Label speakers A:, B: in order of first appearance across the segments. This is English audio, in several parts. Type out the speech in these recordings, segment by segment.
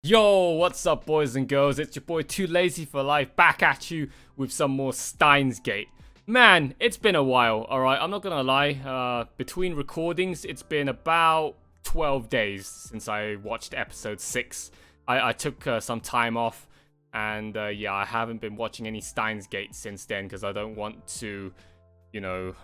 A: Yo, what's up, boys and girls? It's your boy Too Lazy for Life, back at you with some more Steins Gate. Man, it's been a while, alright? I'm not gonna lie. Between recordings, it's been about 12 days since I watched episode 6. I took some time off, and yeah, I haven't been watching any Steins Gate since then because I don't want to, you know,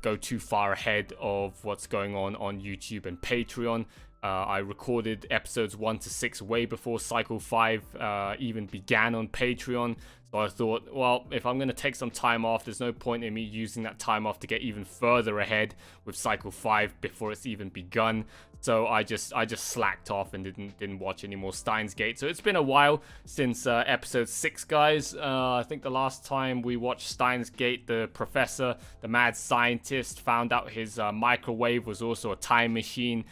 A: go too far ahead of what's going on YouTube and Patreon. I recorded episodes 1 to 6 way before Cycle 5 even began on Patreon. So I thought, well, if I'm going to take some time off, there's no point in me using that time off to get even further ahead with Cycle 5 before it's even begun. So I just slacked off and didn't watch any more Steins Gate. So it's been a while since episode 6, guys. I think the last time we watched Steins Gate, the professor, the mad scientist, found out his microwave was also a time machine.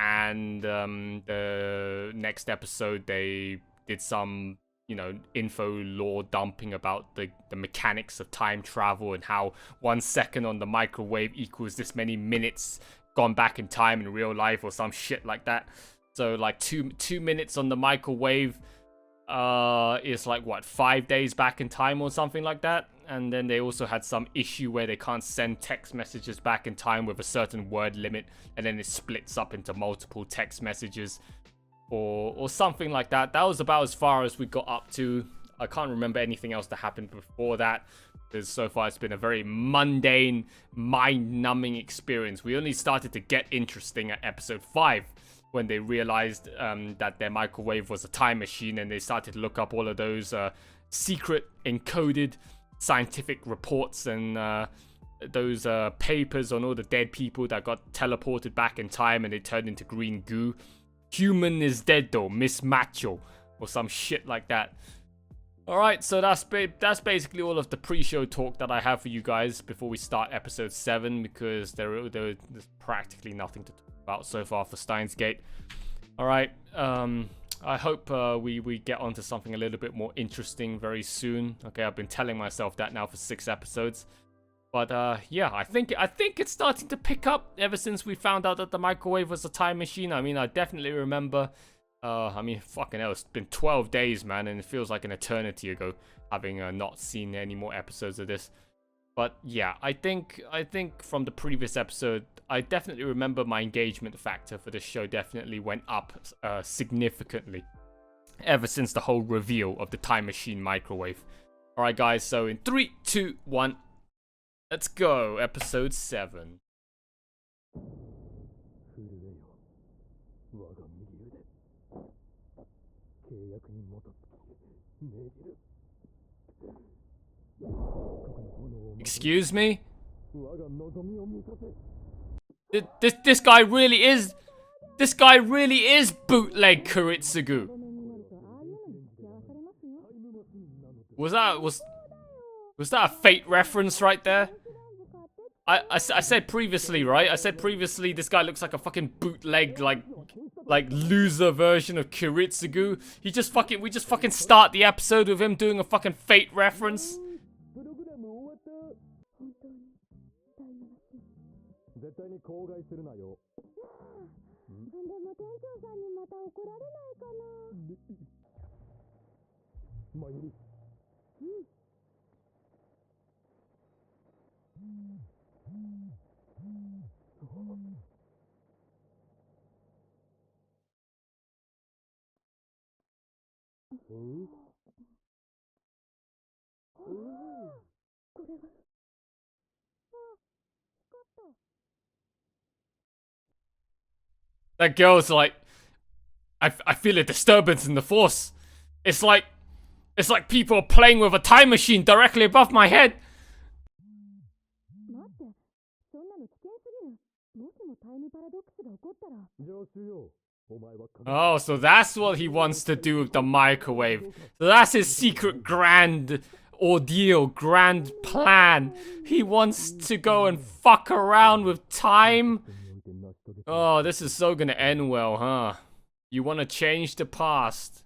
A: And the next episode, they did some, you know, info lore dumping about the mechanics of time travel and how 1 second on the microwave equals this many minutes gone back in time in real life or some shit like that. So like two minutes on the microwave is like what, 5 days back in time or something like that. And then they also had some issue where they can't send text messages back in time with a certain word limit, and then it splits up into multiple text messages or something like that. That was about as far as we got up to. I can't remember anything else that happened before that, because so far it's been a very mundane, mind-numbing experience. We only started to get interesting at episode 5 when they realized that their microwave was a time machine, and they started to look up all of those secret encoded scientific reports and those papers on all the dead people that got teleported back in time and they turned into green goo. Human is dead though, Miss Macho, or some shit like that. Alright, so that's basically all of the pre-show talk that I have for you guys before we start episode 7, because there's practically nothing to talk about so far for Steins Gate. Alright, I hope we get onto something a little bit more interesting very soon. Okay, I've been telling myself that now for 6 episodes. But yeah, I think it's starting to pick up ever since we found out that the microwave was a time machine. I mean, I definitely remember, I mean, fucking hell, it's been 12 days, man, and it feels like an eternity ago, having not seen any more episodes of this. But yeah, I think from the previous episode, I definitely remember my engagement factor for this show definitely went up significantly ever since the whole reveal of the time machine microwave. Alright guys, so in 3, 2, 1, let's go, episode 7. Excuse me? This guy really is bootleg Kuritsugu. Was that a Fate reference right there? I said previously, right? I said previously this guy looks like a fucking bootleg, like loser version of Kuritsugu. We just fucking start the episode with him doing a fucking Fate reference. That girl's like, I feel a disturbance in the force. It's like people are playing with a time machine directly above my head. Oh, so that's what he wants to do with the microwave. So that's his secret grand ordeal, grand plan. He wants to go and fuck around with time. Oh, this is so gonna end well, huh? You want to change the past.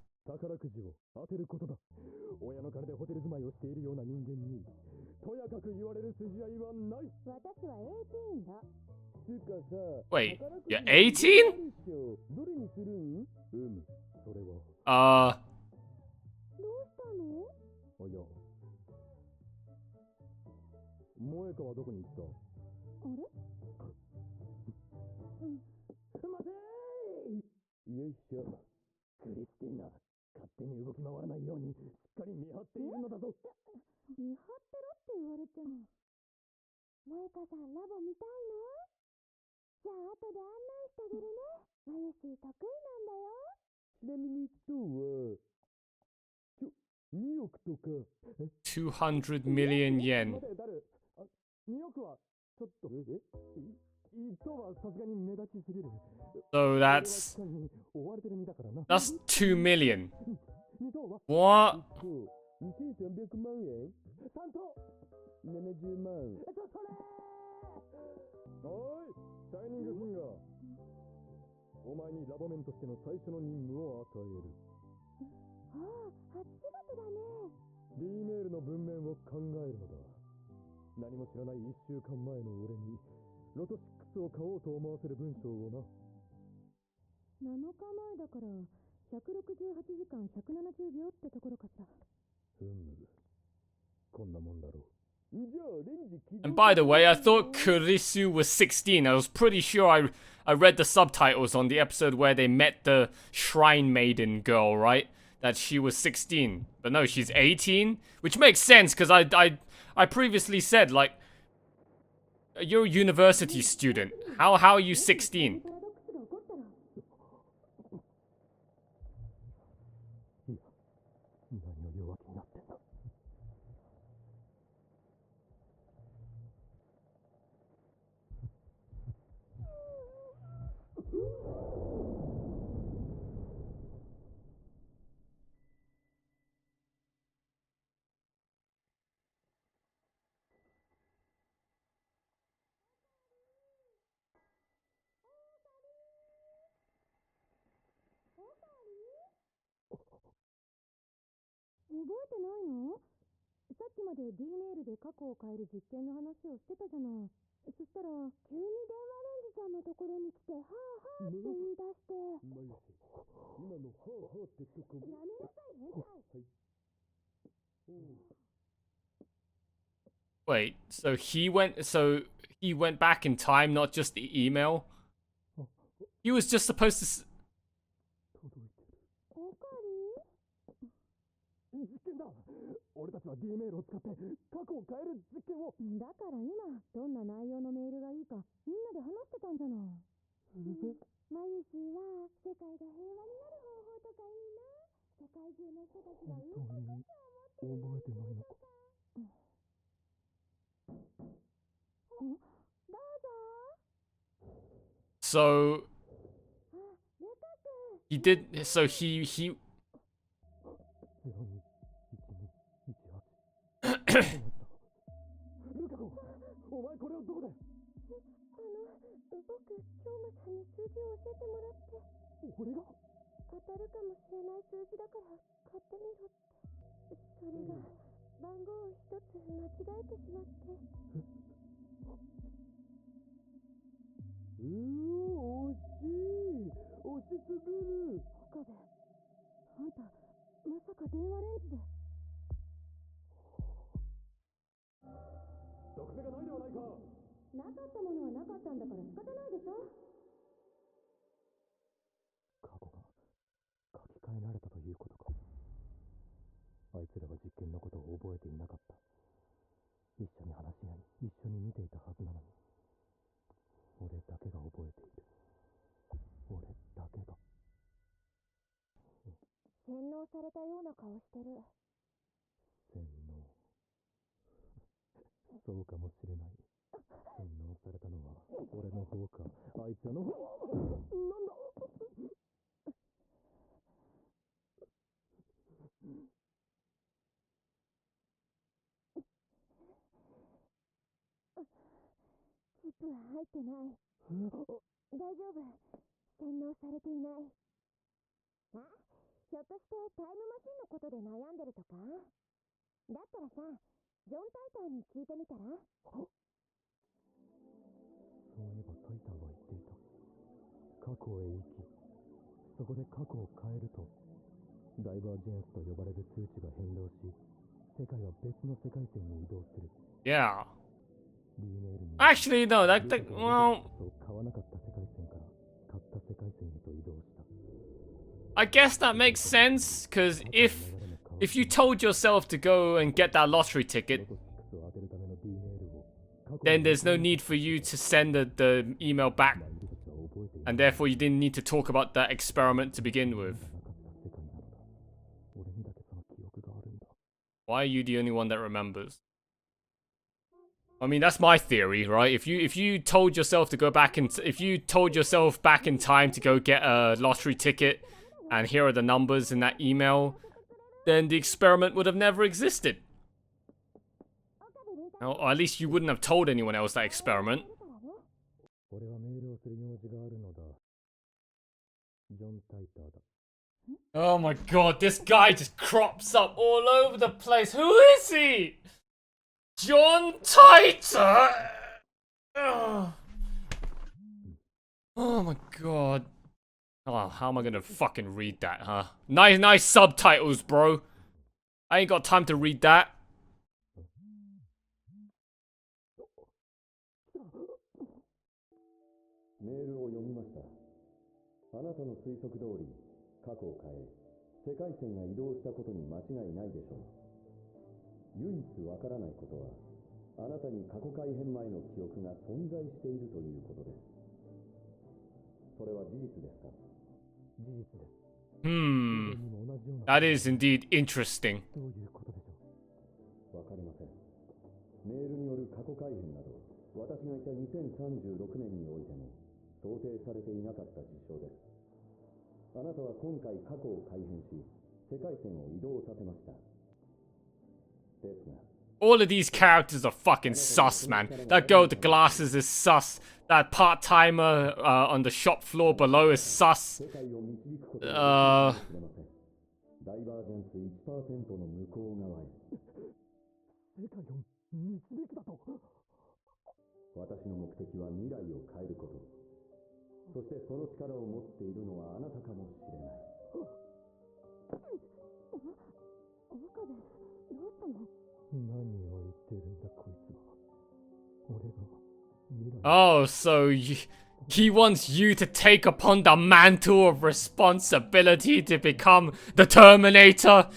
A: Wait, you're 18? Uh,
B: どうしたの？
C: あ、いや、萌香はどこに行った？
B: あれ？うん。
C: 待てーい。よいしょ。クリスティーナ、勝手に動き回らないようにしっかり見張っているのだぞ。
B: 見張ってろって言われても。萌香さん、ラボ見たいの？じゃあ後で案内してあげるね。マユシー得意なんだよ。
C: ちなみに今日は、2億とか。
A: 200 million yen.
C: 待て、誰？あ、2億は、ちょっと、とはさすがに目立ちすぎる。
A: So that's 2 million. What?
C: 2300万円？担当70万。それおーい、シャイニングフィンガー。お前にラボメンとしての最初の任務を与える。
B: ああ、初仕事だね。
C: D メールの文面を考えるのだ。何も知らない1週間前の俺にロト6を買おうと思わせる文章をな。
B: 7日前だから168時間170秒ってところかしら。
C: こんなもんだろう。
A: And by the way, I thought Kurisu was 16. I was pretty sure I read the subtitles on the episode where they met the Shrine Maiden girl, right? That she was 16. But no, she's 18. Which makes sense, because I previously said, like, you're a university student. How are you 16?
B: 覚えてないの？さっきまで D メールで過去を変える実験の話をしてたじゃない。そしたら急に電話レンジちゃんのところに来て、はあはあって言い出して。
C: 今のはあはあってとこ。
B: やめなさい、変態。
A: Wait, so he went back in time, not just the email? He was just supposed to...
B: おかり？
C: 実験だ。俺たちは D メールを使って過去を変える実験を。
B: だから今どんな内容のメールがいいかみんなで話してたんじゃない。マユシーは世界が平和になる方法とかいいな。世界中の人たちがいいことを思ってる
C: 覚えてないのか。
B: どうぞ。
A: So
B: あ、ルカ君。
A: he did... So he...
C: ルカ子、お前これをどこで？
B: 僕、京馬さんに数字を教えてもらって。
C: 俺が？
B: 当たるかもしれない数字だから買ってみろって。それが番号を一つ間違えてしまって。
C: 惜しい。惜しすぎる。
B: 岡部、あんたまさか電話レンジで。
C: 毒手がないではないか。
B: なかったものはなかったんだから仕方ないでしょ。
C: 過去が書き換えられたということか。あいつらは実験のことを覚えていなかった。一緒に話し合い、一緒に見ていたはずなのに。俺だけが覚えている。俺だけが。
B: 洗脳されたような顔してる。
C: 洗脳。そうかもしれない。洗脳されたのは俺の方か、あいつらの方。なんだ。
B: チップは入ってない。大丈夫。洗脳されていない。あ、ひょっとしてタイムマシンのことで悩んでるとか？だったらさ、ジョン・タイターに聞いてみたら？
C: そういえばタイターは言っていた。過去へ行き、そこで過去を変えるとダイバージェンスと呼ばれる数値が変動し、世界は別の世界線に移動する。
A: Yeah.
C: D メールに
A: Actually, no,
C: ルカ
A: that
C: が
A: well,
C: そう買わなかった世界線から買った世界線へと移動した。
A: I guess that makes sense, because if you told yourself to go and get that lottery ticket,
C: ロト6を当てるための D メールを過去
A: then there's no need for you to send the email back,
C: まあイルたちは覚えてい
A: and therefore you didn't need to talk about that experiment to begin with.
C: なかった世界なのだ。俺にだけその記憶があるんだ。
A: Why are you the only one that remembers? I mean, that's my theory, right? If you told yourself to go back and if you told yourself back in time to go get a lottery ticket, and here are the numbers in that email, then the experiment would have never existed. Or at least you wouldn't have told anyone else that experiment.
C: 俺はメールをする用事があるのだ。ジョン・タイターだ。
A: Oh my god, this guy just crops up all over the place. Who is he? John Titor? Ugh. Oh my god. Oh, how am I gonna fucking read that, huh? Nice subtitles, bro. I ain't got time to read that.
C: メールを読みました。あなたの推測通り、過去を変え、世界線が移動したことに間違いないでしょう。唯一わからないことは、あなたに過去改変前の記憶が存在しているということです。それは事実ですか？事実です。
A: That is indeed interesting.
C: どういうことでしょう？わかりません。メールによる過去改変など、私がいた2036年においても想定されていなかった事象です。あなたは今回過去を改変し、世界線を移動させました。ですが、
A: All of these characters are fucking sus, man. That girl with the glasses is sus. That part-timer on the shop floor below is sus.
C: 世界を導くことができるかもしれません。ダイバージェンス 1% の向こう側へ。世界を導くだと。私の目的は未来を変えること。そしてその力を持っているのはあなたかもしれない。
B: 岡部、どうしたの？
C: 何を言ってるんだこいつは。俺が未来。
A: Oh, so he wants you to take upon the mantle of responsibility to become the Terminator?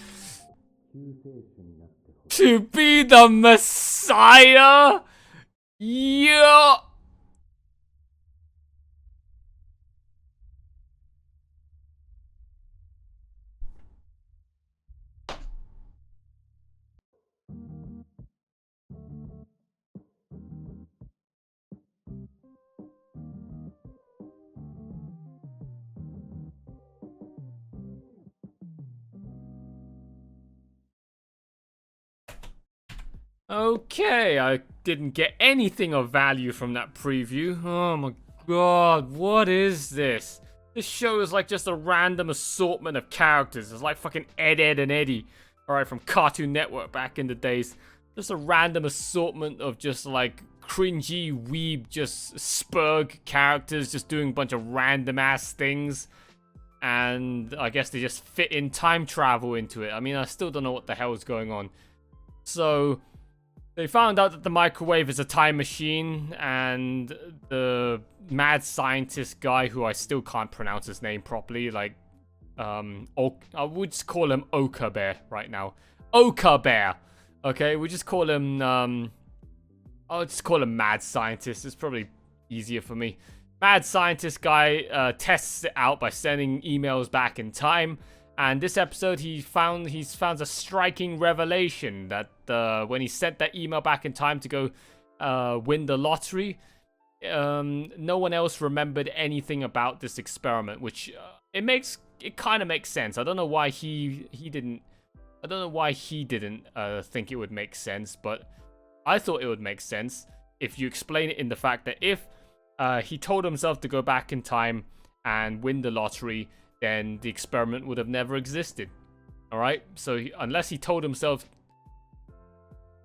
C: 救世主になってほしい。
A: To be the Messiah? Yeah. Okay, I didn't get anything of value from that preview. Oh my god, what is this? This show is like just a random assortment of characters. It's like fucking Ed, and Eddie. Alright, from Cartoon Network back in the days. Just a random assortment of just like cringy weeb, just spurg characters just doing a bunch of random ass things. And I guess they just fit in time travel into it. I mean, I still don't know what the hell is going on. So they found out that the microwave is a time machine, and the mad scientist guy, who I still can't pronounce his name properly, like, I would just call him Oka Bear right now. Oka Bear! Okay, we just call him, I'll just call him Mad Scientist. It's probably easier for me. Mad Scientist guy tests it out by sending emails back in time. And this episode, he's found a striking revelation that when he sent that email back in time to go win the lottery, no one else remembered anything about this experiment, which it kind of makes sense. I don't know why he didn't. I don't know why he didn't think it would make sense, but I thought it would make sense if you explain it in the fact that if he told himself to go back in time and win the lottery, then the experiment would have never existed. Alright? So unless he told himself...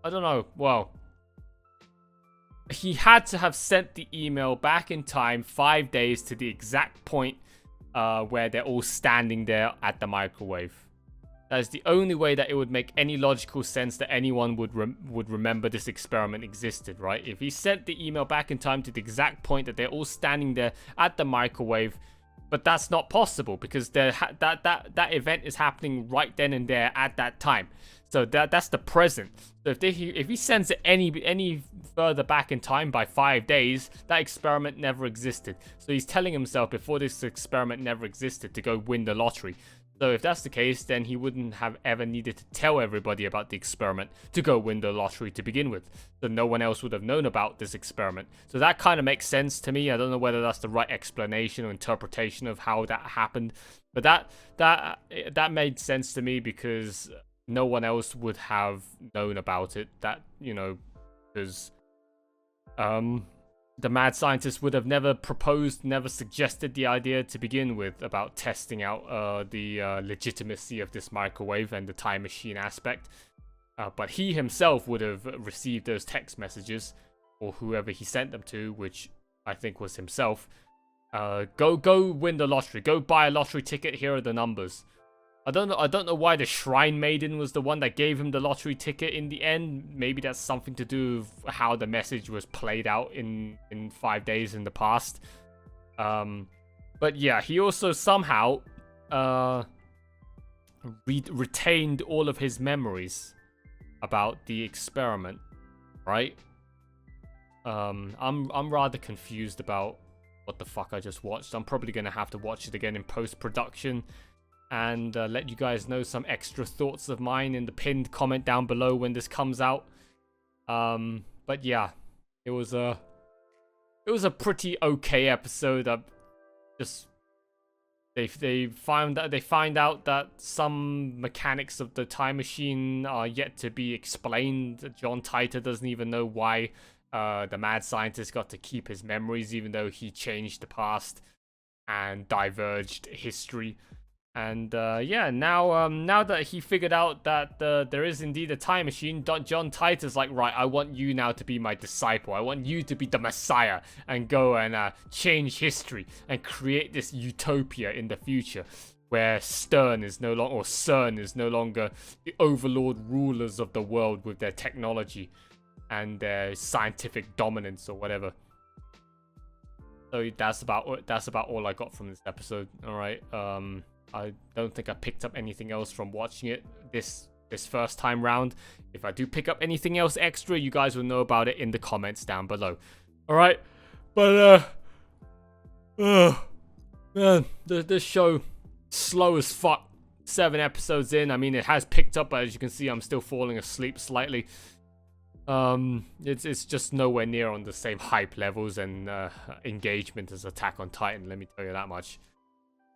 A: I don't know. Well, he had to have sent the email back in time 5 days to the exact point where they're all standing there at the microwave. That is the only way that it would make any logical sense that anyone would remember this experiment existed, right? If he sent the email back in time to the exact point that they're all standing there at the microwave, but that's not possible because that event is happening right then and there at that time. So that's the present. So if he sends it any further back in time by 5 days, that experiment never existed. So he's telling himself before this experiment never existed to go win the lottery. So if that's the case, then he wouldn't have ever needed to tell everybody about the experiment to go win the lottery to begin with. So no one else would have known about this experiment. So that kind of makes sense to me. I don't know whether that's the right explanation or interpretation of how that happened, but that made sense to me because no one else would have known about it. That, you know, because the mad scientist would have never proposed, never suggested the idea to begin with about testing out the legitimacy of this microwave and the time machine aspect. But he himself would have received those text messages, or whoever he sent them to, which I think was himself. Go win the lottery. Go buy a lottery ticket. Here are the numbers. I don't know why the Shrine Maiden was the one that gave him the lottery ticket in the end. Maybe that's something to do with how the message was played out in 5 days in the past. But yeah, he also somehow retained all of his memories about the experiment, right? I'm rather confused about what the fuck I just watched. I'm probably gonna have to watch it again in post-production and let you guys know some extra thoughts of mine in the pinned comment down below when this comes out. But yeah, it was a pretty okay episode. They find out that some mechanics of the time machine are yet to be explained. John Titor doesn't even know why the mad scientist got to keep his memories, even though he changed the past and diverged history. And yeah, now that he figured out that there is indeed a time machine, John Titor's like, right, I want you now to be my disciple. I want you to be the Messiah and go and change history and create this utopia in the future where CERN is no longer the overlord rulers of the world with their technology and their scientific dominance or whatever. So that's about all I got from this episode. All right. I don't think I picked up anything else from watching it this first time round. If I do pick up anything else extra, you guys will know about it in the comments down below. All right, but man, this show slow as fuck. 7 episodes in. I mean, it has picked up, but as you can see, I'm still falling asleep slightly. It's just nowhere near on the same hype levels and engagement as Attack on Titan. Let me tell you that much.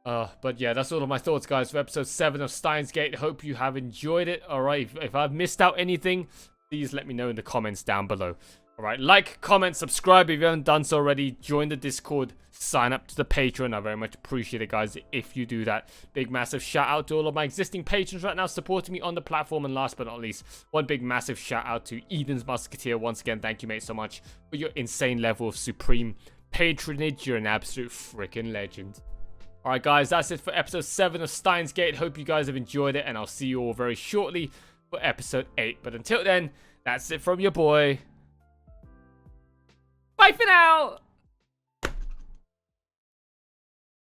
A: But yeah, that's all of my thoughts, guys, for episode 7 of Steins Gate. Hope you have enjoyed it. Alright, if I've missed out anything, please let me know in the comments down below. Alright, like, comment, subscribe if you haven't done so already. Join the Discord, sign up to the Patreon. I very much appreciate it, guys, if you do that. Big, massive shout out to all of my existing patrons right now supporting me on the platform. And last but not least, one big, massive shout out to Eden's Musketeer. Once again, thank you, mate, so much for your insane level of supreme patronage. You're an absolute freaking legend. Alright guys, that's it for episode 7 of Steins Gate. Hope you guys have enjoyed it, and I'll see you all very shortly for episode 8. But until then, that's it from your boy. Bye for now!